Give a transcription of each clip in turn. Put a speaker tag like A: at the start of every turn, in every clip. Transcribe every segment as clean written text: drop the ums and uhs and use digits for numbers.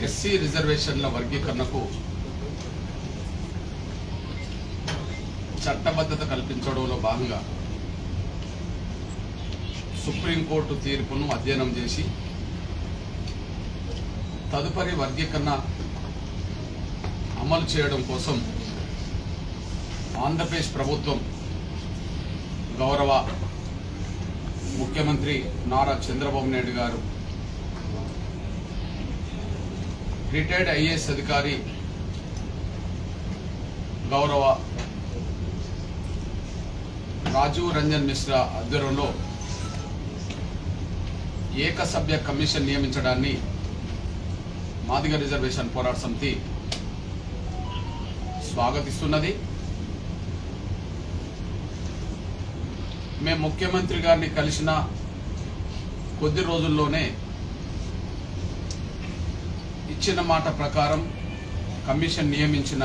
A: SC రిజర్వేషన్ల వర్గీకరణకు చట్టబద్ధత కల్పించడంలో భాగంగా సుప్రీంకోర్టు తీర్పును అధ్యయనం చేసి తదుపరి వర్గీకరణ అమలు చేయడం కోసం ఆంధ్రప్రదేశ్ ప్రభుత్వం గౌరవ ముఖ్యమంత్రి నారా చంద్రబాబు నాయుడు గారు రిటైర్డ్ ఐఏఎస్ అధికారి గౌరవ రాజీవ్ రంజన్ మిశ్రా ఆధ్వర్యంలో ఏకసభ్య కమిషన్ నియమించడాన్ని మాదిగ రిజర్వేషన్ పోరాట సమితి స్వాగతిస్తున్నది. మేము ముఖ్యమంత్రి గారిని కలిసిన కొద్ది రోజుల్లోనే ఇచ్చిన మాట ప్రకారం కమిషన్ నియమించిన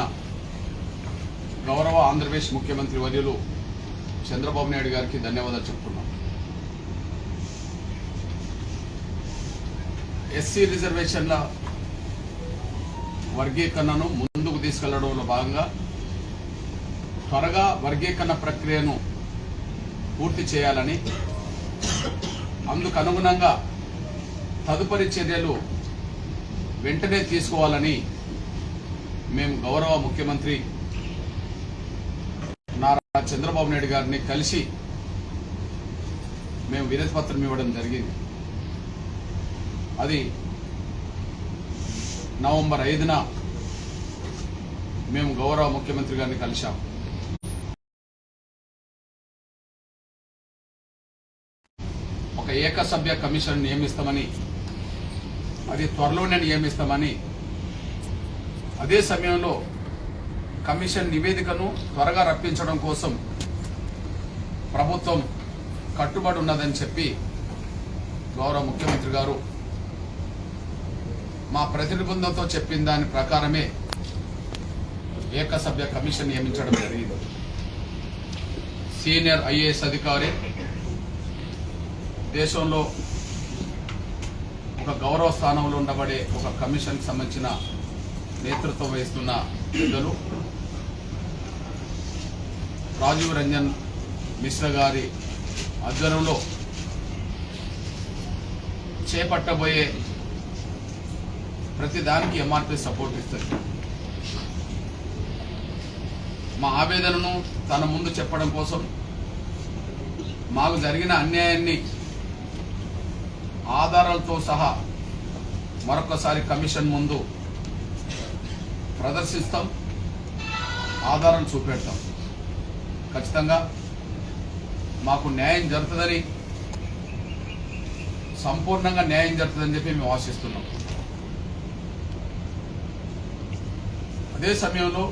A: గౌరవ ఆంధ్రప్రదేశ్ ముఖ్యమంత్రి వర్యులు చంద్రబాబు నాయుడు గారికి ధన్యవాదాలు చెప్తున్నాం. ఎస్సీ రిజర్వేషన్ల వర్గీకరణను ముందుకు తీసుకెళ్లడంలో భాగంగా త్వరగా వర్గీకరణ ప్రక్రియను పూర్తి చేయాలని, అందుకు అనుగుణంగా తదుపరి చర్యలు వెంటనే తీసుకోవాలని మేము గౌరవ ముఖ్యమంత్రి నారా చంద్రబాబు నాయుడు గారిని కలిసి మేము వినతి పత్రం ఇవ్వడం జరిగింది. అది నవంబర్ 5న మేము గౌరవ ముఖ్యమంత్రి గారిని కలిశాం. ఒక ఏకసభ్య కమిషన్ నియమిస్తామని, అది త్వరలోనే నియమిస్తామని, అదే సమయంలో కమిషన్ నివేదికను త్వరగా రప్పించడం కోసం ప్రభుత్వం కట్టుబడి ఉన్నదని చెప్పి గౌరవ ముఖ్యమంత్రి గారు మా ప్రతినిధి బృందంతో చెప్పిన దాని ప్రకారమే ఏకసభ్య కమిషన్ నియమించడం జరిగింది. సీనియర్ ఐఏఎస్ అధికారి, దేశంలో ఒక గౌరవ స్థానంలో ఉండబడే ఒక కమిషన్కి సంబంధించిన నేతృత్వం వహిస్తున్న పెద్దలు రాజీవ్ రంజన్ మిశ్రా గారి ఆధ్వర్యంలో చేపట్టబోయే ప్రతి దానికి ఎంఆర్పీ సపోర్ట్ ఇస్తుంది. మా ఆవేదనను తన ముందు చెప్పడం కోసం, మాకు జరిగిన అన్యాయాన్ని ఆధారాలతో సహా మరొకసారి కమిషన్ ముందు ప్రదర్శిస్తాం, ఆధారాలు చూపెడతాం. ఖచ్చితంగా మాకు న్యాయం జరుగుతుందని, సంపూర్ణంగా న్యాయం జరుగుతుందని చెప్పి మేము ఆశిస్తున్నాం. అదే సమయంలో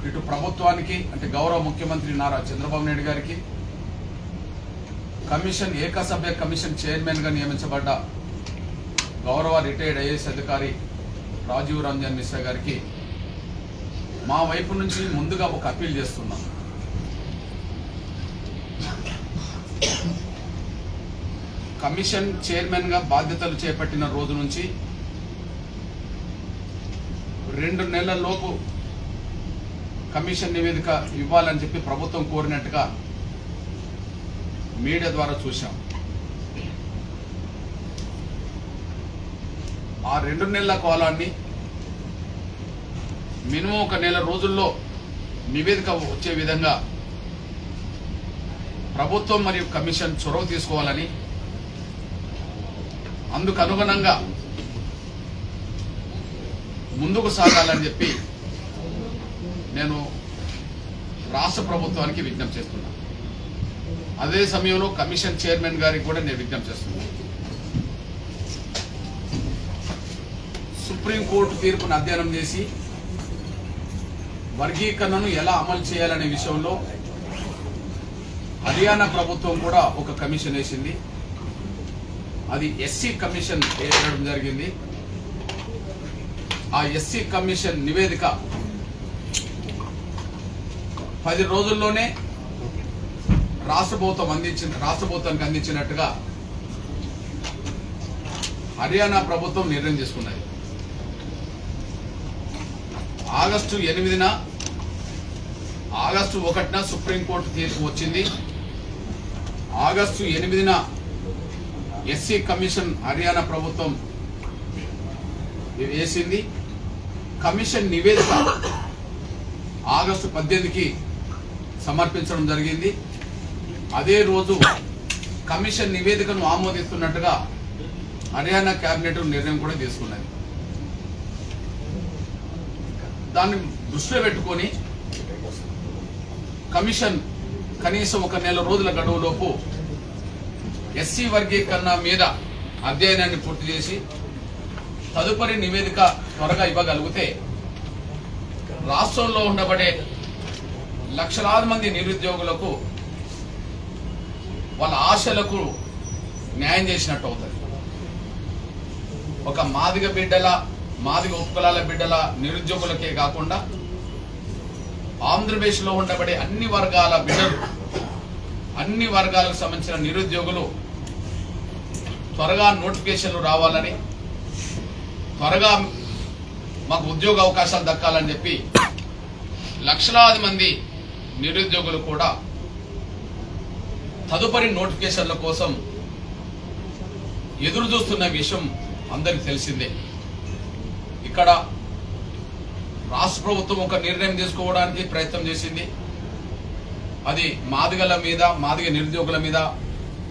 A: ఇటు ప్రభుత్వానికి, అంటే గౌరవ ముఖ్యమంత్రి నారా చంద్రబాబు నాయుడు గారికి, కమిషన్ ఏకసభ్య కమిషన్ చైర్మన్ గా నియమించబడ్డ గౌరవ రిటైర్డ్ ఐఏఎస్ అధికారి రాజీవ్ రంజన్ మిశ్రా గారికి మా వైపు నుంచి ముందుగా ఒక అప్పీల్ చేస్తున్నాం. కమిషన్ చైర్మన్ గా బాధ్యతలు చేపట్టిన రోజు నుంచి 2 నెలల లోపు కమిషన్ నివేదిక ఇవ్వాలని చెప్పి ప్రభుత్వం కోరినట్టుగా మీడియా ద్వారా చూశాం. ఆ 2 నెలల కాలాన్ని మినిమం 1 నెల రోజుల్లో నివేదిక వచ్చే విధంగా ప్రభుత్వం మరియు కమిషన్ చొరవ తీసుకోవాలని, అందుకు అనుగుణంగా ముందుకు సాగాలని చెప్పి నేను రాష్ట్ర ప్రభుత్వానికి విజ్ఞప్తి చేస్తున్నాను. అదే సమయంలో కమిషన్ చైర్మన్ గారికి కూడా నేను విజ్ఞప్తి చేస్తున్నాను. సుప్రీంకోర్టు తీర్పును అధ్యయనం చేసి వర్గీకరణను ఎలా అమలు చేయాలనే విషయంలో హర్యానా ప్రభుత్వం కూడా ఒక కమిషన్ వేసింది. అది ఎస్సీ కమిషన్ వేయడం జరిగింది. ఆ ఎస్సీ కమిషన్ నివేదిక 10 రోజుల్లోనే రాష్ట్ర ప్రభుత్వానికి అందించినట్టుగా హర్యానా ప్రభుత్వం నిర్ణయం తీసుకున్నది. ఆగస్టు 8న ఆగస్టు 1న సుప్రీంకోర్టు తీర్పు వచ్చింది. ఆగస్టు 8న ఎస్సీ కమిషన్ హర్యానా ప్రభుత్వం వేసింది. కమిషన్ నివేదిక ఆగస్టు 18కి సమర్పించడం జరిగింది. అదే రోజు కమిషన్ నివేదికను ఆమోదిస్తున్నట్టుగా హర్యానా కేబినెట్ నిర్ణయం కూడా తీసుకున్నది. దాన్ని దృష్టిలో పెట్టుకొని కమిషన్ కనీసం 1 నెల రోజుల గడువులోపు ఎస్సీ వర్గీకరణ మీద అధ్యయనాన్ని పూర్తి చేసి తదుపరి నివేదిక త్వరగా ఇవ్వగలిగితే రాష్ట్రంలో ఉండబడే లక్షలాది మంది నిరుద్యోగులకు వాళ్ళ ఆశలకు న్యాయం చేసినట్టు అవుతుంది. ఒక మాదిగ ఉపకులాల బిడ్డల నిరుద్యోగులకే కాకుండా ఆంధ్రప్రదేశ్లో ఉండబడే అన్ని వర్గాల బిడ్డలు, అన్ని వర్గాలకు సంబంధించిన నిరుద్యోగులు త్వరగా నోటిఫికేషన్లు రావాలని, త్వరగా మాకు ఉద్యోగ అవకాశాలు దక్కాలని చెప్పి లక్షలాది మంది నిరుద్యోగులు కూడా తదుపరి నోటిఫికేషన్ల కోసం ఎదురు చూస్తున్న విషయం అందరికి తెలిసిందే. ఇక్కడ రాష్ట్ర ప్రభుత్వం ఒక నిర్ణయం తీసుకోవడానికి ప్రయత్నం చేసింది. అది మాదిగ నిరుద్యోగుల మీద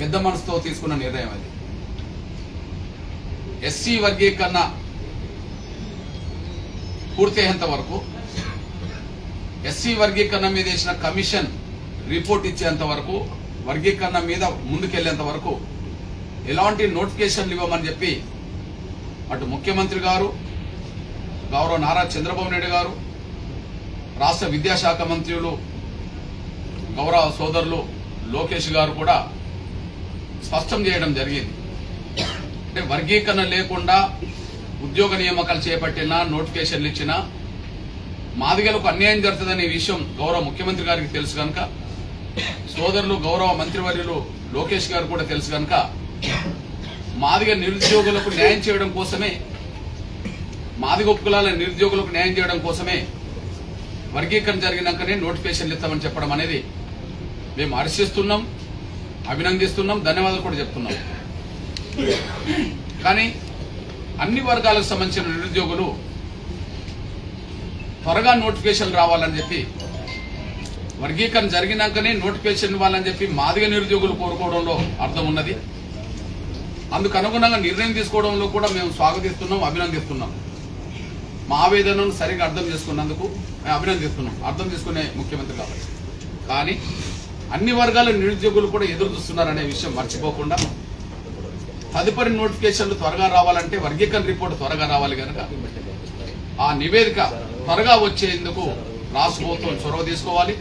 A: పెద్ద మనసుతో తీసుకున్న నిర్ణయం. అది ఎస్సీ వర్గీకరణ పూర్తయ్యేంత వరకు, ఎస్సీ వర్గీకరణ మీద వేసిన కమిషన్ రిపోర్ట్ ఇచ్చేంత వరకు, వర్గీకరణ మీద ముందుకెళ్లేంత వరకు ఎలాంటి నోటిఫికేషన్లు ఇవ్వమని చెప్పి అటు ముఖ్యమంత్రి గారు, గౌరవ నారా చంద్రబాబు నాయుడు గారు, రాష్ట్ర విద్యాశాఖ మంత్రులు గౌరవ సోదరులు లోకేష్ గారు కూడా స్పష్టం చేయడం జరిగింది. అంటే వర్గీకరణ లేకుండా ఉద్యోగ నియామకాలు చేపట్టినా, నోటిఫికేషన్లు ఇచ్చినా మాదిగలకు అన్యాయం జరుగుతుందనే విషయం గౌరవ ముఖ్యమంత్రి గారికి తెలుసు కనుక, సోదరులు గౌరవ మంత్రివర్యులు లోకేష్ గారు కూడా తెలుసు కనుక, మాదిగ నిరుద్యోగులకు న్యాయం చేయడం కోసమే, మాదిగ ఉపకులాల నిరుద్యోగులకు న్యాయం చేయడం కోసమే వర్గీకరణ జరిగినాకనే నోటిఫికేషన్లు ఇస్తామని చెప్పడం అనేది మేము హర్షిస్తున్నాం, అభినందిస్తున్నాం, ధన్యవాదాలు కూడా చెప్తున్నాం. కానీ అన్ని వర్గాలకు సంబంధించిన నిరుద్యోగులు త్వరగా నోటిఫికేషన్ రావాలని చెప్పి, వర్గీకరణ జరిగినాకనే నోటిఫికేషన్ ఇవ్వాలని చెప్పి మాదిగ నిరుద్యోగులు కోరుకోవడంలో అర్థం ఉన్నది. అందుకు అనుగుణంగా నిర్ణయం తీసుకోవడంలో కూడా మేము స్వాగతిస్తున్నాం, అభినందిస్తున్నాం. మా ఆవేదనను సరిగా అర్థం చేసుకున్నందుకు మేము అభినందిస్తున్నాం, అర్థం చేసుకునే ముఖ్యమంత్రి కాబట్టి. కానీ అన్ని వర్గాల నిరుద్యోగులు కూడా ఎదురు చూస్తున్నారనే విషయం మర్చిపోకుండా తదుపరి నోటిఫికేషన్లు త్వరగా రావాలంటే వర్గీకరణ రిపోర్ట్ త్వరగా రావాలి కనుక ఆ నివేదిక త్వరగా వచ్చేందుకు రాష్ట్ర ప్రభుత్వం చొరవ తీసుకోవాలి.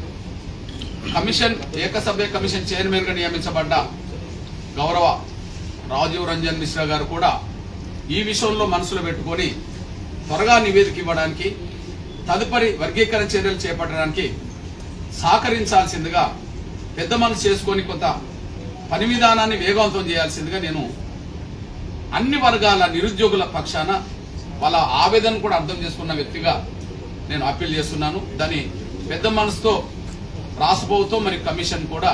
A: కమిషన్ ఏకసభ్య కమిషన్ చైర్మన్ గా నియమించబడ్డ గౌరవ రాజీవ్ రంజన్ మిశ్రా గారు కూడా ఈ విషయంలో మనసులో పెట్టుకొని త్వరగా నివేదిక ఇవ్వడానికి, తదుపరి వర్గీకరణ చర్యలు చేపట్టడానికి సహకరించాల్సిందిగా, పెద్ద మనసు చేసుకొని కొంత పని విధానాన్ని వేగవంతం చేయాల్సిందిగా నేను అన్ని వర్గాల నిరుద్యోగుల పక్షాన వాళ్ళ ఆవేదన కూడా అర్థం చేసుకున్న వ్యక్తిగా నేను అప్పీల్ చేస్తున్నాను. దాన్ని పెద్ద మనసుతో రాష్ట్ర ప్రభుత్వం మరియు కమిషన్ కూడా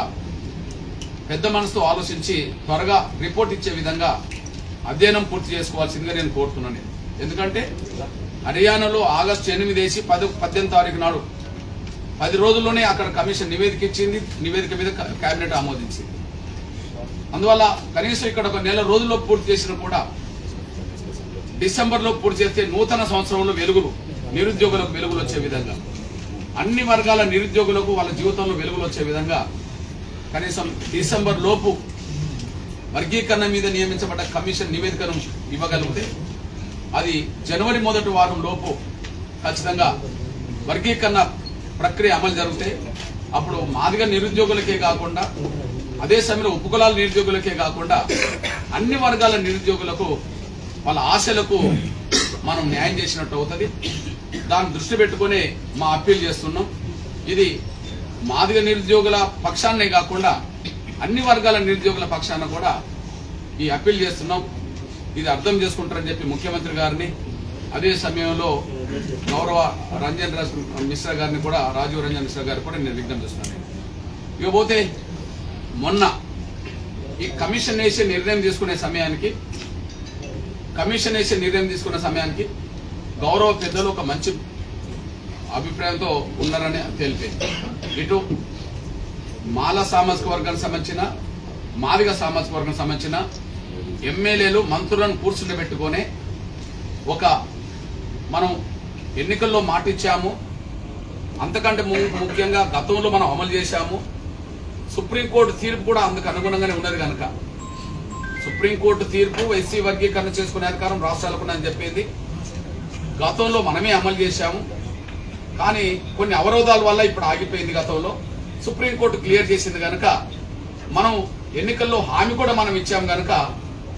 A: పెద్ద మనసుతో ఆలోచించి త్వరగా రిపోర్ట్ ఇచ్చే విధంగా అధ్యయనం పూర్తి చేసుకోవాల్సిందిగా నేను కోరుతున్నాను. ఎందుకంటే హర్యానాలో ఆగస్టు 8 వేసి 18 తారీఖు నాడు 10 రోజుల్లోనే అక్కడ కమిషన్ నివేదిక ఇచ్చింది, నివేదిక మీద కేబినెట్ ఆమోదించింది. అందువల్ల కనీసం ఇక్కడ 1 నెల రోజుల్లో పూర్తి చేసినా కూడా డిసెంబర్లో పూర్తి చేస్తే నూతన సంవత్సరంలో నిరుద్యోగులకు వెలుగులు వచ్చే విధంగా, అన్ని వర్గాల నిరుద్యోగులకు వాళ్ళ జీవితంలో వెలుగులు వచ్చే విధంగా కనీసం డిసెంబర్ లోపు వర్గీకరణ మీద నియమించబడ్డ కమిషన్ నివేదికను ఇవ్వగలిగితే అది జనవరి 1వ వారం లోపు ఖచ్చితంగా వర్గీకరణ ప్రక్రియ అమలు జరిగితే అప్పుడు మాదిగ నిరుద్యోగులకే కాకుండా, అదే సమయంలో ఉపకులాల నిరుద్యోగులకే కాకుండా అన్ని వర్గాల నిరుద్యోగులకు వాళ్ళ ఆశలకు మనం న్యాయం చేసినట్టు అవుతుంది. దాన్ని దృష్టి పెట్టుకుని మా అప్పీల్ చేస్తున్నాం. ఇది మాదిగ నిరుద్యోగుల పక్షాన్నే కాకుండా అన్ని వర్గాల నిరుద్యోగుల పక్షాన కూడా ఈ అప్పీల్ చేస్తున్నాం. ఇది అర్థం చేసుకుంటారని చెప్పి ముఖ్యమంత్రి గారిని, అదే సమయంలో గౌరవ రంజన్ మిశ్రా గారిని కూడా, రాజీవ్ రంజన్ మిశ్రా గారిని కూడా నేను విజ్ఞప్తి చేస్తున్నాను. ఇకపోతే మొన్న ఈ కమిషన్ వేసే నిర్ణయం తీసుకునే సమయానికి గౌరవ పెద్దలు ఒక మంచి అభిప్రాయంతో ఉన్నారని తెలిపింది. ఇటు మాల సామాజిక వర్గానికి సంబంధించిన, మాదిగ సామాజిక వర్గానికి సంబంధించిన ఎమ్మెల్యేలు, మంత్రులను కూర్చుండబెట్టుకొని మనం ఎన్నికల్లో మాట ఇచ్చాము, అంతకంటే ముఖ్యంగా గతంలో మనం అమలు చేశాము. సుప్రీంకోర్టు తీర్పు కూడా అందుకు అనుగుణంగానే ఉన్నది కనుక సుప్రీంకోర్టు తీర్పు ఎస్సీ వర్గీకరణ చేసుకునే అధికారం రాష్ట్రాలకు అని చెప్పింది. గతంలో మనమే అమలు చేశాము, కానీ కొన్ని అవరోధాల వల్ల ఇప్పుడు ఆగిపోయింది. గతంలో సుప్రీంకోర్టు క్లియర్ చేసింది కనుక మనం ఎన్నికల్లో హామీ కూడా మనం ఇచ్చాము కనుక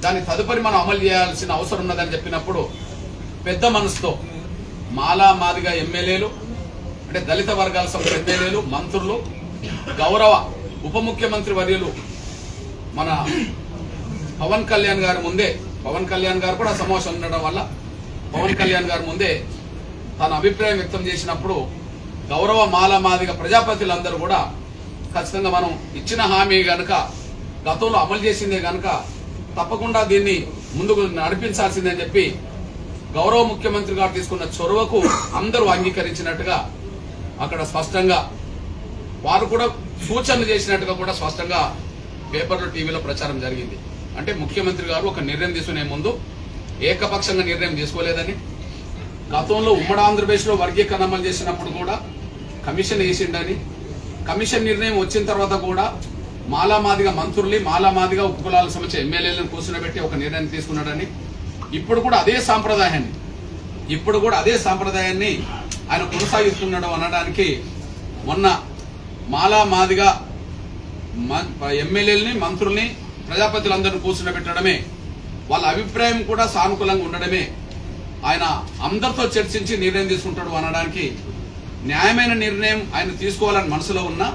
A: దాని తదుపరి మనం అమలు చేయాల్సిన అవసరం ఉన్నదని చెప్పినప్పుడు పెద్ద మనసుతో మాలా మాదిగా ఎమ్మెల్యేలు, అంటే దళిత వర్గాల సంబంధించిన ఎమ్మెల్యేలు, మంత్రులు, గౌరవ ఉప ముఖ్యమంత్రి వర్యులు మన పవన్ కళ్యాణ్ గారి ముందే, పవన్ కళ్యాణ్ గారు కూడా సమావేశం ఉండడం వల్ల పవన్ కళ్యాణ్ గారి ముందే తన అభిప్రాయం వ్యక్తం చేసినప్పుడు గౌరవ మాలా మాదిగ ప్రజాప్రతినిధులందరూ కూడా ఖచ్చితంగా మనం ఇచ్చిన హామీ గనక, గతంలో అమలు చేసిందే గనక తప్పకుండా దీన్ని ముందుకు నడిపించాల్సిందే అని చెప్పి గౌరవ ముఖ్యమంత్రి గారు తీసుకున్న చొరవకు అందరూ అంగీకరించినట్టుగా అక్కడ స్పష్టంగా, వారు కూడా సూచనలు చేసినట్టుగా కూడా స్పష్టంగా పేపర్లు, టీవీలో ప్రచారం జరిగింది. అంటే ముఖ్యమంత్రి గారు ఒక నిర్ణయం తీసుకునే ముందు ఏకపక్షంగా నిర్ణయం తీసుకోలేదని, గతంలో ఉమ్మడి ఆంధ్రప్రదేశ్లో వర్గీకరణ అమలు చేసినప్పుడు కూడా కమిషన్ వేసిండని, కమిషన్ నిర్ణయం వచ్చిన తర్వాత కూడా మాలామాదిగా మంత్రుల్ని, మాలామాదిగా ఉపకులాలకు సంబంధించిన ఎమ్మెల్యేలను కూర్చునబెట్టి ఒక నిర్ణయం తీసుకున్నాడని, ఇప్పుడు కూడా అదే సాంప్రదాయాన్ని ఆయన కొనసాగిస్తున్నాడు అనడానికి మొన్న మాలామాదిగా ఎమ్మెల్యేలని, మంత్రుల్ని, ప్రజాపతిలందరినీ కూర్చునబెట్టడమే, వాళ్ళ అభిప్రాయం కూడా సానుకూలంగా ఉండడమే ఆయన అందరితో చర్చించి నిర్ణయం తీసుకుంటాడు అనడానికి, న్యాయమైన నిర్ణయం ఆయన తీసుకోవాలని మనసులో ఉన్నా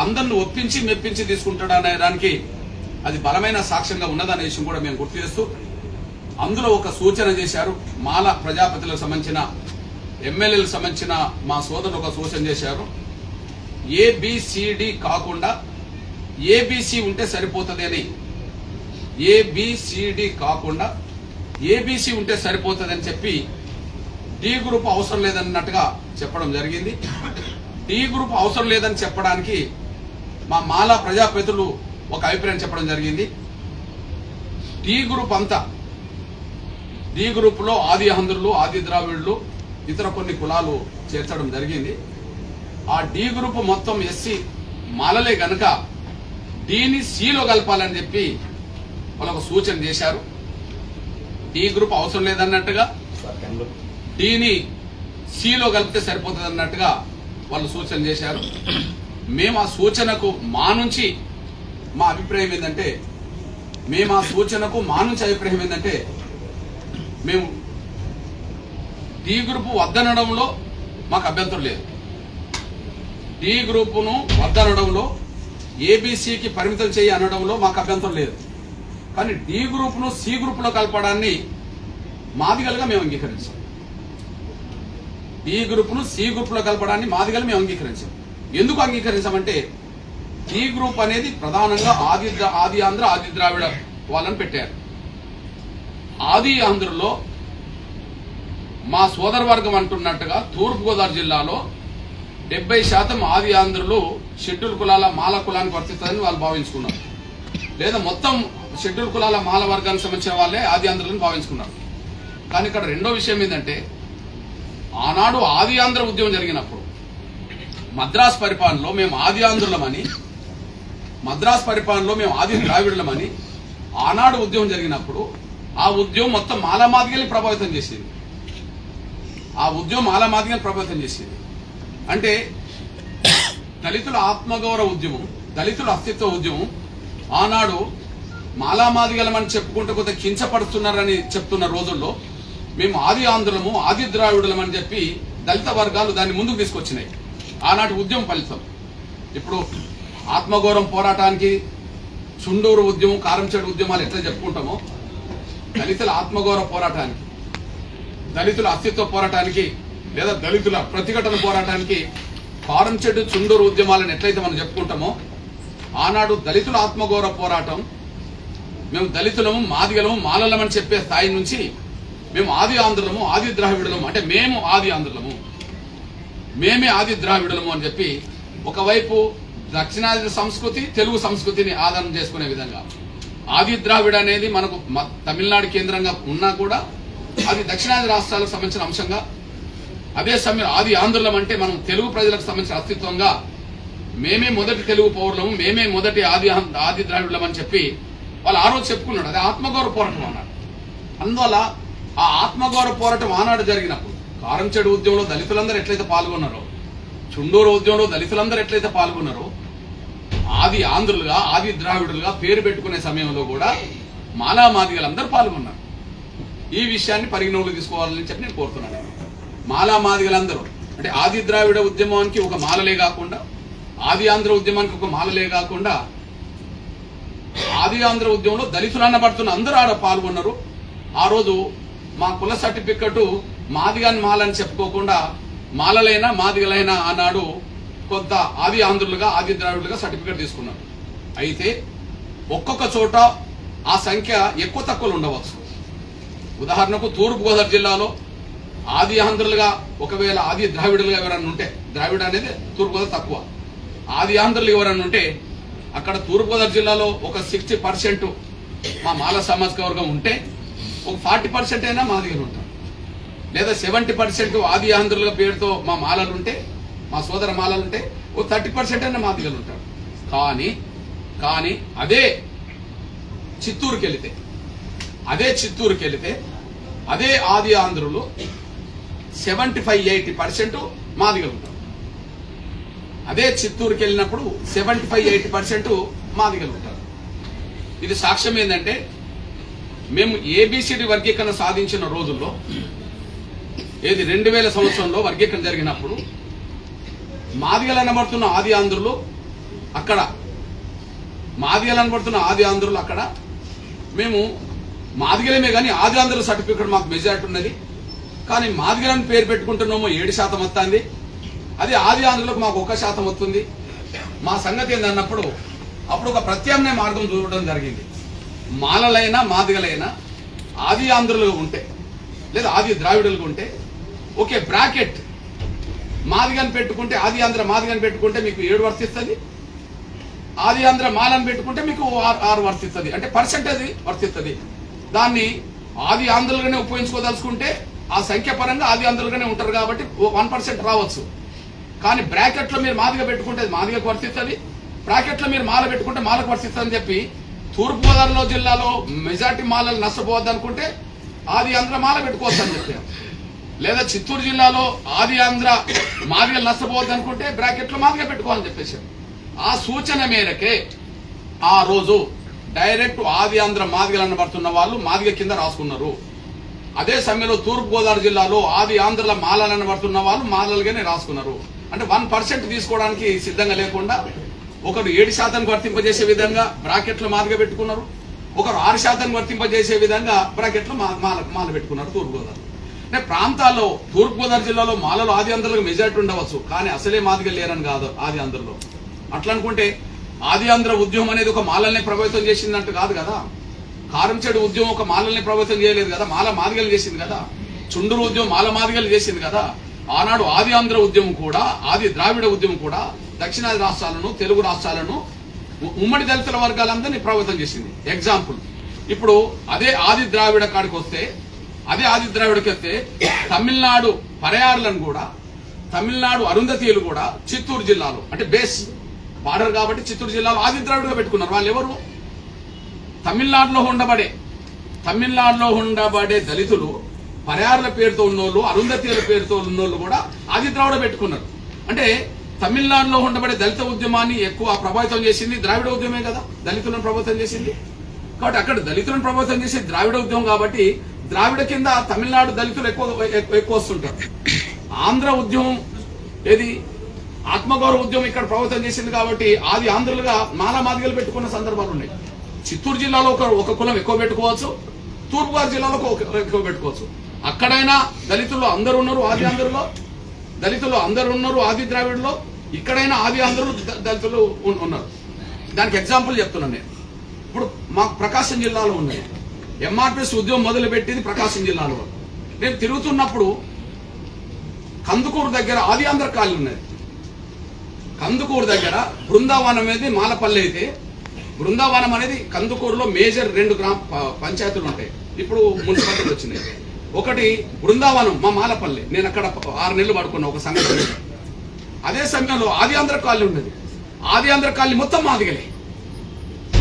A: అందరిని ఒప్పించి మెప్పించి తీసుకుంటాడు అనేదానికి అది బలమైన సాక్ష్యంగా ఉన్నదనే విషయం కూడా మేము గుర్తు చేస్తూ, అందులో ఒక సూచన చేశారు. మాల ప్రజాపతులకు సంబంధించిన ఎమ్మెల్యేలకు సంబంధించిన మా సోదరులు ఒక సూచన చేశారు. ఏబిసిడి కాకుండా ఏబిసి ఉంటే సరిపోతుంది అని, ఏబిసిడి కాకుండా ఏబిసి ఉంటే సరిపోతుంది అని చెప్పి డి గ్రూప్ అవసరం లేదన్నట్టుగా చెప్పడం జరిగింది. డి గ్రూప్ అవసరం లేదని చెప్పడానికి మా మాలా ప్రజాప్రతినిధులు ఒక అభిప్రాయం చెప్పడం జరిగింది. డి గ్రూప్ అంతా, డి గ్రూప్ లో ఆది ఆంధ్రులు, ఆది ద్రావిడులు, ఇతర కొన్ని కులాలు చేర్చడం జరిగింది. ఆ డి గ్రూప్ మొత్తం ఎస్సీ మాలలే గనక డిని సిలో కలపాలని చెప్పి వాళ్ళు ఒక సూచన చేశారు. డి గ్రూప్ అవసరం లేదన్నట్టుగా డిని సిలో కలిపితే సరిపోతుంది అన్నట్టుగా వాళ్ళు సూచన చేశారు. మేము ఆ సూచనకు మా నుంచి అభిప్రాయం ఏంటంటే మేము డి గ్రూప్ వద్దనడంలో మాకు అభ్యంతరం లేదు. డి గ్రూపును వద్దనడంలో, ఏబీసీకి పరిమితం చేయి అనడంలో మాకు అభ్యంతరం లేదు. కానీ డి గ్రూప్ను సి గ్రూప్ లో కలపడాన్ని మాదిగలుగా మేము అంగీకరించాం. డి గ్రూప్ను సి గ్రూప్ లో కలపడాన్ని మాదిగలు మేము అంగీకరించాం. ఎందుకు అంగీకరించామంటే డి గ్రూప్ అనేది ప్రధానంగా ఆది ఆంధ్ర, ఆది ద్రావిడ వాళ్ళని పెట్టారు. ఆది ఆంధ్రలో మా సోదర వర్గం అంటున్నట్టుగా తూర్పుగోదావరి జిల్లాలో 70% ఆది ఆంధ్రులు షెడ్యూల్ కులాల మాల కులానికి వర్తిస్తుందని వాళ్ళు భావించుకున్నారు. లేదా మొత్తం షెడ్యూల్ కులాల మాల వర్గానికి సంబంధించిన వాళ్ళే ఆది ఆంధ్రులను భావించుకున్నారు. కానీ ఇక్కడ రెండో విషయం ఏంటంటే, ఆనాడు ఆది ఆంధ్ర ఉద్యమం జరిగినప్పుడు మద్రాసు పరిపాలనలో మేము ఆది ఆంధ్రులమని, మద్రాసు పరిపాలనలో మేము ఆది ద్రావిడులమని ఆనాడు ఉద్యమం జరిగినప్పుడు ఆ ఉద్యమం మొత్తం మాలామాదిగల్ని ప్రభావితం చేసింది. అంటే దళితుల ఆత్మగౌరవ ఉద్యమం, దళితుల అస్తిత్వ ఉద్యమం ఆనాడు మాలామాదిగలమని చెప్పుకుంటూ కొంత కించపడుతున్నారని చెప్తున్న రోజుల్లో మేము ఆది ఆంధ్రులము, ఆది ద్రావిడులమని చెప్పి దళిత వర్గాలు దాన్ని ముందుకు తీసుకొచ్చినాయి. ఆనాటి ఉద్యమం ఫలితం. ఇప్పుడు ఆత్మగౌరవం పోరాటానికి చుండూరు ఉద్యమం, కారంచేడు ఉద్యమాలు ఎట్లా చెప్పుకుంటామో దళితుల ఆత్మగౌరవ పోరాటానికి, దళితుల అస్తిత్వ పోరాటానికి లేదా దళితుల ప్రతిఘటన పోరాటానికి కారంచెడు చుండూరు ఉద్యమాలను ఎట్లయితే మనం చెప్పుకుంటామో, ఆనాడు దళితుల ఆత్మగౌరవ పోరాటం, మేము దళితులము, మాదిగలము, మాలలమని చెప్పే స్థాయి నుంచి మేము ఆది ఆంధ్రులము, ఆది ద్రావిడులము, అంటే మేము ఆది ఆంధ్రులము, మేమే ఆది ద్రావిడులము అని చెప్పి ఒకవైపు దక్షిణాది సంస్కృతి, తెలుగు సంస్కృతిని ఆధారం చేసుకునే విధంగా ఆది ద్రావిడ అనేది మనకు తమిళనాడు కేంద్రంగా ఉన్నా కూడా అది దక్షిణాది రాష్ట్రాలకు సంబంధించిన అంశంగా, అదే సమయంలో ఆది ఆంధ్రులం అంటే మనం తెలుగు ప్రజలకు సంబంధించిన అస్తిత్వంగా మేమే మొదటి తెలుగు పౌరులము, మేమే మొదటి ఆది ద్రావిడులం అని చెప్పి వాళ్ళు ఆ రోజు చెప్పుకున్నాడు. అది ఆత్మగౌరవ పోరాటం అన్నాడు. అందువల్ల ఆ ఆత్మగౌరవ పోరాటం ఆనాడు జరిగినప్పుడు కారంచెడు ఉద్యమంలో దళితులందరూ ఎట్లయితే పాల్గొన్నారో, చుండూరు ఉద్యమంలో దళితులందరూ ఎట్లయితే పాల్గొన్నారో, ఆది ఆంధ్రులుగా, ఆది ద్రావిడులుగా పేరు పెట్టుకునే సమయంలో కూడా మాలా మాదిగలందరూ పాల్గొన్నారు. ఈ విషయాన్ని పరిగణలోకి తీసుకోవాలని చెప్పి నేను కోరుతున్నాను. మాలా మాదిగలందరూ అంటే ఆది ద్రావిడ ఉద్యమానికి ఒక మాలలే కాకుండా, ఆది ఆంధ్ర ఉద్యమానికి ఒక మాలలే కాకుండా, ఆది ఆంధ్ర ఉద్యమంలో దళితులు అన్నబడుతున్న అందరూ ఆడ పాల్గొన్నారు. ఆ రోజు మా కుల సర్టిఫికెట్ మాదిగాని మాలని చెప్పుకోకుండా మాలలైనా మాదిగలైనా ఆనాడు కొంత ఆది ఆంధ్రులుగా, ఆది ద్రావిడులుగా సర్టిఫికెట్ తీసుకున్నారు. అయితే ఒక్కొక్క చోట ఆ సంఖ్య ఎక్కువ తక్కువలు ఉండవచ్చు. ఉదాహరణకు తూర్పుగోదావరి జిల్లాలో ఆది ఆంధ్రులుగా ఒకవేళ ఆది ద్రావిడులుగా ఎవరన్నా ఉంటే, ద్రావిడ అనేది తూర్పుగోదావరి తక్కువ, ఆది ఆంధ్రులు ఎవరన్నా ఉంటే అక్కడ తూర్పుగోదావరి జిల్లాలో ఒక 60% మా మాల సామాజిక వర్గం ఉంటే ఒక 40% అయినా మాదిగలు ఉంటారు, లేదా 70% ఆది ఆంధ్రుల పేరుతో మా మాలలు ఉంటే, మా సోదర మాలలు ఉంటే ఓ 30% అయినా మాదిగలు ఉంటారు. కానీ అదే చిత్తూరుకి వెళితే అదే ఆది ఆంధ్రులు 75-80% మాదిగలు ఉంటారు. అదే చిత్తూరుకి వెళ్ళినప్పుడు 75-80% మాదిగలు ఉంటారు. ఇది సాక్ష్యం ఏంటంటే మేము ఏబిసిడి వర్గీకరణ సాధించిన రోజుల్లో, ఏది 2000 సంవత్సరంలో వర్గీకరణ జరిగినప్పుడు మాదిగలు అనబడుతున్న ఆది ఆంధ్రులు అక్కడ, మేము మాదిగలమే కానీ ఆది ఆంధ్రుల సర్టిఫికెట్ మాకు మెజారిటీ ఉన్నది. కానీ మాదిగలని పేరు పెట్టుకుంటున్నామో 7% వస్తుంది, అది ఆది ఆంధ్రులకు మాకు 1% వస్తుంది. మా సంగతి ఏందన్నప్పుడు అప్పుడు ఒక ప్రత్యామ్నాయ మార్గం చూడడం జరిగింది. మాలలైనా మాదిగలైనా ఆది ఆంధ్రులుగా ఉంటే లేదా ఆది ద్రావిడులుగా ఉంటే ఓకే, బ్రాకెట్ మాదిగని పెట్టుకుంటే, ఆది ఆంధ్ర మాదిగని పెట్టుకుంటే మీకు 7 వర్తిస్తుంది, ఆది ఆంధ్ర మాలని పెట్టుకుంటే మీకు 6 వర్తిస్తుంది, అంటే పర్సెంటేజ్ వర్తిస్తుంది. దాన్ని ఆది ఆంధ్రులుగానే ఉపయోగించుకోదలుచుకుంటే ఆ సంఖ్య పరంగా ఆది ఆంధ్రులుగానే ఉంటారు కాబట్టి 1% రావచ్చు. కానీ బ్రాకెట్లో మీరు మాదిగ పెట్టుకుంటే మాదిగకు వర్తిస్తుంది, బ్రాకెట్లో మీరు మాల పెట్టుకుంటే మాలకు వర్తిస్తుంది అని చెప్పి తూర్పుగోదావరి జిల్లాలో మెజార్టీ మాలలు నష్టపోవద్దు అనుకుంటే ఆది ఆంధ్ర మాల పెట్టుకోవచ్చు అని చెప్పారు. లేదా చిత్తూరు జిల్లాలో ఆది ఆంధ్ర మాదిగలు నష్టపోవద్దు అనుకుంటే బ్రాకెట్లో మాదిగ పెట్టుకోవాలని చెప్పేశారు. ఆ సూచన మేరకే ఆ రోజు డైరెక్ట్ ఆది ఆంధ్ర మాదిగలు అనబడుతున్న వాళ్ళు మాదిగ కింద రాసుకున్నారు. అదే సమయంలో తూర్పుగోదావరి జిల్లాలో ఆది ఆంధ్రుల మాలలు అనబడుతున్న వాళ్ళు మాలలుగానే రాసుకున్నారు. అంటే 1% తీసుకోవడానికి సిద్ధంగా లేకుండా ఒకరు 7% వర్తింపజేసే విధంగా బ్రాకెట్లు మాదిగ పెట్టుకున్నారు, ఒకరు 6% వర్తింపజేసే విధంగా బ్రాకెట్లు మాల పెట్టుకున్నారు తూర్పుగోదావరి. అంటే ప్రాంతాల్లో తూర్పుగోదావరి జిల్లాలో మాలలు ఆది ఆంధ్రులకు మెజారిటీ ఉండవచ్చు, కానీ అసలే మాదిగ లేరని కాదు ఆది ఆంధ్రలో. అట్లా అనుకుంటే ఆది ఆంధ్ర ఉద్యమం అనేది ఒక మాలల్ని ప్రభావితం చేసిందంటూ కాదు కదా. కారంచెడు ఉద్యమం ఒక మాలల్ని ప్రభావితం చేయలేదు కదా, మాల మాదిగలు చేసింది కదా. చుండూరు ఉద్యమం మాల మాదిగలు చేసింది కదా. ఆనాడు ఆది ఆంధ్ర ఉద్యమం కూడా, ఆది ద్రావిడ ఉద్యమం కూడా దక్షిణాది రాష్ట్రాలను, తెలుగు రాష్ట్రాలను, ఉమ్మడి దళితుల వర్గాలందరినీ ప్రభావితం చేసింది. ఎగ్జాంపుల్, ఇప్పుడు అదే ఆది ద్రావిడ కాడికి వస్తే, అదే ఆది ద్రావిడకి వస్తే తమిళనాడు పరయార్లను కూడా, తమిళనాడు అరుంధతీయులు కూడా చిత్తూరు జిల్లాలో, అంటే బేస్ బార్డర్ కాబట్టి చిత్తూరు జిల్లాలో ఆది ద్రావిడగా పెట్టుకున్నారు. వాళ్ళు ఎవరు? తమిళనాడులో ఉండబడే దళితులు, పరయార్ల పేరుతో ఉన్నోళ్ళు, అరుంధతీయుల పేరుతో ఉన్నోళ్ళు కూడా ఆది ద్రావిడ పెట్టుకున్నారు. అంటే తమిళనాడులో ఉండబడే దళిత ఉద్యమాన్ని ఎక్కువ ప్రభావితం చేసింది ద్రావిడ ఉద్యమే కదా, దళితులను ప్రభావితం చేసింది. కాబట్టి అక్కడ దళితులను ప్రభావితం చేసేది ద్రావిడ ఉద్యమం కాబట్టి ద్రావిడ కింద తమిళనాడు దళితులు ఎక్కువ వస్తుంటారు. ఆంధ్ర ఉద్యమం ఏది ఆత్మగౌరవ ఉద్యమం ఇక్కడ ప్రభావితం చేసింది కాబట్టి ఆది ఆంధ్రులుగా మాలా మాదిగలు పెట్టుకున్న సందర్భాలు ఉన్నాయి. చిత్తూరు జిల్లాలో ఒక కులం ఎక్కువ పెట్టుకోవచ్చు,
B: తూర్పుగోదావరి జిల్లాలో ఎక్కువ పెట్టుకోవచ్చు. అక్కడైనా దళితుల్లో అందరూ ఉన్నారు, ఆది ఆంధ్రులో దళితులు అందరూ ఉన్నారు, ఆది ద్రావిడులో. ఇక్కడైనా ఆది ఆంధ్రులు దళితులు ఉన్నారు. దానికి ఎగ్జాంపుల్ చెప్తున్నాను నేను. ఇప్పుడు మాకు ప్రకాశం జిల్లాలో ఉన్నది ఎంఆర్పిఎస్ ఉద్యమం మొదలుపెట్టింది ప్రకాశం జిల్లాలో. నేను తిరుగుతున్నప్పుడు కందుకూరు దగ్గర ఆది ఆంధ్ర కాలనీ ఉన్నది. కందుకూరు దగ్గర బృందావనం అనేది మాలపల్లి అయితే, బృందావనం అనేది కందుకూరులో మేజర్ 2 గ్రామ పంచాయతీలు ఉంటాయి. ఇప్పుడు మున్సిపాలిటీలు వచ్చినాయి. ఒకటి బృందావనం మా మాలపల్లి. నేను అక్కడ 6 నెలలు పడుకున్నా ఒక సంఘటన. అదే సమయంలో ఆది ఆంధ్ర కాలనీ ఉన్నది. ఆది ఆంధ్ర కాలనీ మొత్తం మాదిగలే,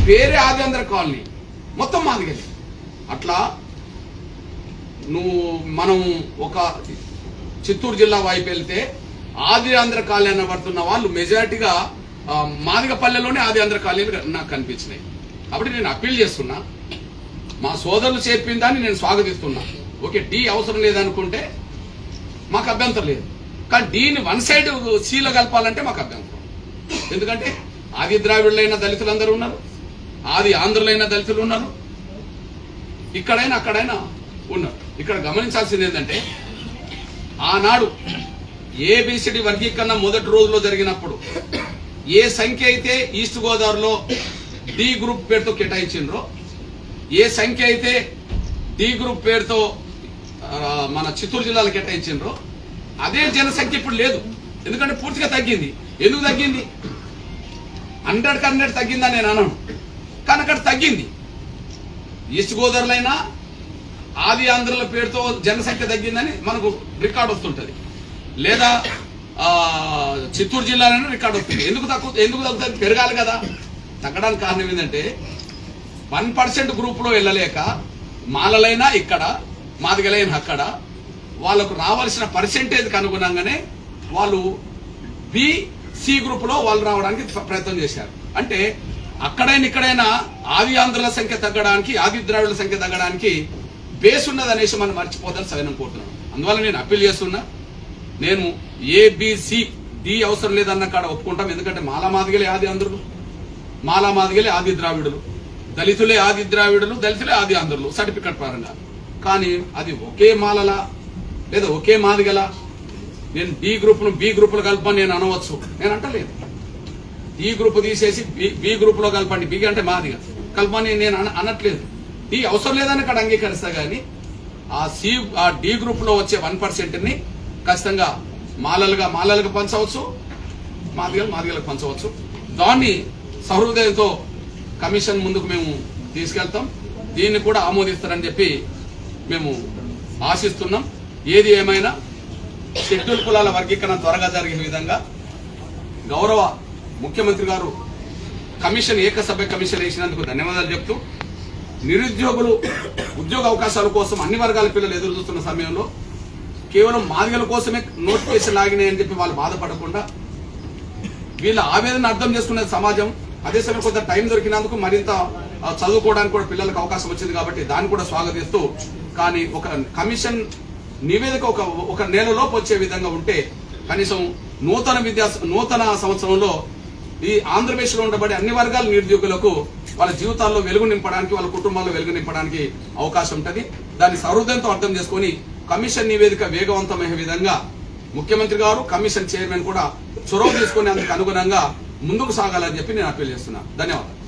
B: వేరే ఆది ఆంధ్ర కాలనీ మొత్తం మాదిగలే. అట్లా మనం ఒక చిత్తూరు జిల్లా వైపు వెళ్తే ఆది ఆంధ్ర కాలనీ అనబడుతున్న వాళ్ళు మెజారిటీగా మాదిగపల్లెలోనే ఆది ఆంధ్ర కాలనీలు నాకు కనిపించినాయి. కాబట్టి నేను అప్పీల్ చేస్తున్నా, మా సోదరులు చెప్పిన దాన్ని నేను స్వాగతిస్తున్నా. ఓకే, డి అవసరం లేదనుకుంటే మాకు అభ్యంతరం లేదు. కానీ డీని 1 సైడ్ సీలో కలపాలంటే మాకు అభ్యంతరం. ఎందుకంటే ఆది ద్రావిడులైన దళితులు అందరూ ఉన్నారు, ఆది ఆంధ్రులైన దళితులు ఉన్నారు, ఇక్కడైనా అక్కడైనా ఉన్నారు. ఇక్కడ గమనించాల్సింది ఏంటంటే ఆనాడు ఏబిసిడి వర్గీకరణ మొదటి రోజులో జరిగినప్పుడు ఏ సంఖ్య అయితే ఈస్ట్ గోదావరిలో డి గ్రూప్ పేరుతో కేటాయించిండ్రో, ఏ సంఖ్య అయితే డి గ్రూప్ పేరుతో మన చిత్తూరు జిల్లాలో కేటాయించిండ్రో అదే జనసంఖ్య ఇప్పుడు లేదు. ఎందుకంటే పూర్తిగా తగ్గింది. ఎందుకు తగ్గింది? 100% తగ్గిందని నేను అనను, కానీ అక్కడ తగ్గింది. ఈస్ట్ గోదావరిలో ఆది ఆంధ్రుల పేరుతో జనసంఖ్య తగ్గిందని మనకు రికార్డు వస్తుంటది, లేదా చిత్తూరు జిల్లాలోనే రికార్డు వస్తుంది. ఎందుకు తగ్గుతుంది? పెరగాలి కదా. తగ్గడానికి కారణం ఏంటంటే 1% గ్రూపులో వెళ్ళలేక మాలలైనా ఇక్కడ, మాదిగలైన అక్కడ వాళ్ళకు రావాల్సిన పర్సెంటేజ్కి అనుగుణంగానే వాళ్ళు బి-సి గ్రూపులో వాళ్ళు రావడానికి ప్రయత్నం చేశారు. అంటే అక్కడైనా ఇక్కడైనా ఆది ఆంధ్రుల సంఖ్య తగ్గడానికి, ఆది ద్రావిడుల సంఖ్య తగ్గడానికి బేస్ ఉన్నది అనేసి మనం మర్చిపోదని సవినం కోరుతున్నాను. అందువల్ల నేను అప్పీల్ చేస్తున్నా, నేను ఏబిసి డి అవసరం లేదన్న కాడ ఒప్పుకుంటాం. ఎందుకంటే మాదిగలే ఆది ఆంధ్రులు, మాదిగలే ఆది ద్రావిడులు, దళితులే ఆది ద్రావిడులు, దళితులే ఆది ఆంధ్రులు సర్టిఫికెట్ పరంగా. కానీ అది ఒకే మాలలా లేదా ఒకే మాదిగల? నేను డి గ్రూప్ను బి గ్రూపులో కలపని నేను అనవచ్చు, నేను అంటలేదు. డి గ్రూప్ తీసేసి బి గ్రూపులో కలపండి, బి అంటే మాదిగ కలపని నేను అనట్లేదు. డి అవసరం లేదని అక్కడ అంగీకరిస్తా. కానీ ఆ డి గ్రూప్ లో వచ్చే 1%ని ఖచ్చితంగా మాలలుగా పంచవచ్చు, మాదిగలకు పంచవచ్చు. దాన్ని సహృదయంతో కమిషన్ ముందుకు మేము తీసుకెళ్తాం. దీన్ని కూడా ఆమోదిస్తారని చెప్పి మేము ఆశిస్తున్నాం. ఏది ఏమైనా షెడ్యూల్ కులాల వర్గీకరణ త్వరగా జరిగే విధంగా గౌరవ ముఖ్యమంత్రి గారు కమిషన్, ఏకసభ్య కమిషన్ వేసినందుకు ధన్యవాదాలు చెప్తూ, నిరుద్యోగులు ఉద్యోగ అవకాశాల కోసం అన్ని వర్గాల పిల్లలు ఎదురు చూస్తున్న సమయంలో కేవలం మాదిగల కోసమే నోటిఫికేషన్ లాగినాయని చెప్పి వాళ్ళు బాధపడకుండా వీళ్ళ ఆవేదన అర్థం చేసుకునే సమాజం, అదే సమయం కొంత టైం దొరికినందుకు మరింత చదువుకోవడానికి కూడా పిల్లలకు అవకాశం వచ్చింది కాబట్టి దాన్ని కూడా స్వాగతిస్తూ, కానీ ఒక కమిషన్ నివేదిక ఒక నెలలోపు వచ్చే విధంగా ఉంటే కనీసం నూతన సంవత్సరంలో ఈ ఆంధ్రప్రదేశ్ లో ఉండబడే అన్ని వర్గాల నిరుద్యోగులకు వాళ్ళ జీవితాల్లో వెలుగు నింపడానికి, వాళ్ళ కుటుంబాల్లో వెలుగు నింపడానికి అవకాశం ఉంటుంది. దాన్ని సహృదయంతో అర్థం చేసుకుని కమిషన్ నివేదిక వేగవంతమయ్యే విధంగా ముఖ్యమంత్రి గారు, కమిషన్ చైర్మన్ కూడా చొరవ తీసుకునేందుకు అనుగుణంగా ముందుకు సాగాలని చెప్పి నేను అప్పీల్ చేస్తున్నాను. ధన్యవాదాలు.